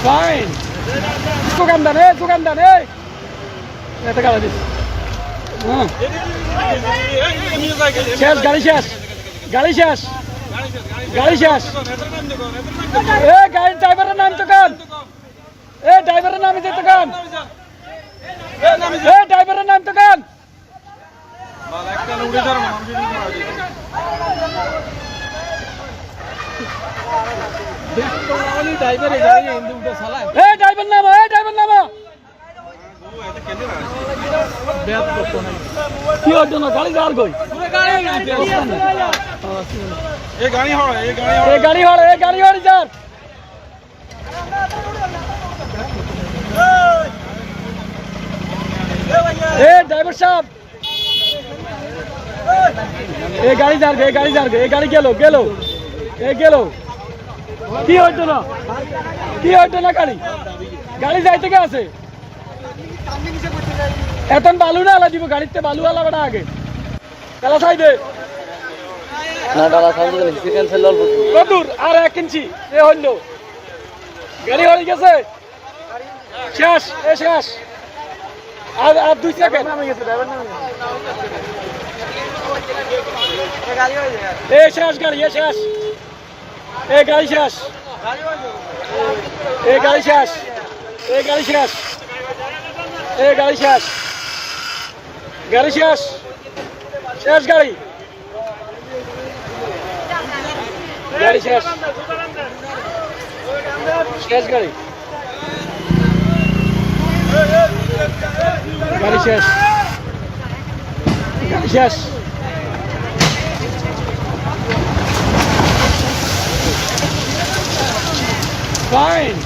Fine. Dukandar, এটা গাড়ি this. শেষ, গাড়ি শেষ। গাড়ি শেষ। গাড়ি শেষ। এ গাড়ি ড্রাইভারের নাম তো কান। এ ড্রাইভারের নাম দিতে কান। এ ড্রাইভারের নাম তো কান। ড্রাইভার নামা, ড্রাইভার নামা। কি হচ্ছে না গাড়ি যার গই গাড়ি হড় যার ড্রাইভার সাহেব এ গাড়ি যার গে এ গাড়ি গেল কি হইতো না গাড়ি যাই থেকে আছে এখন বালু না আলা দিব গাড়িতে বালু আলা বড় আগে কালা সাই দে না ডালা সাই দে ক্যান্সেল অল্প কদুর আর 1 ইঞ্চি এ হইলো গাড়ি হয়ে গেছে শেষ আর 2 সেকেন্ড নামে গেছে ড্রাইভার নামে এ গাড়ি হয়ে যায় এ শেষ গাড়ি শেষ গাড়ি শেষ গাড়ি শেষ গাড়ি শেষ শেষ গাড়ি শেষ গাড়ি শেষ ফাইন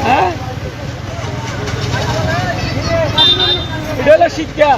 হ্যাঁ এটা হলো শিক্ষা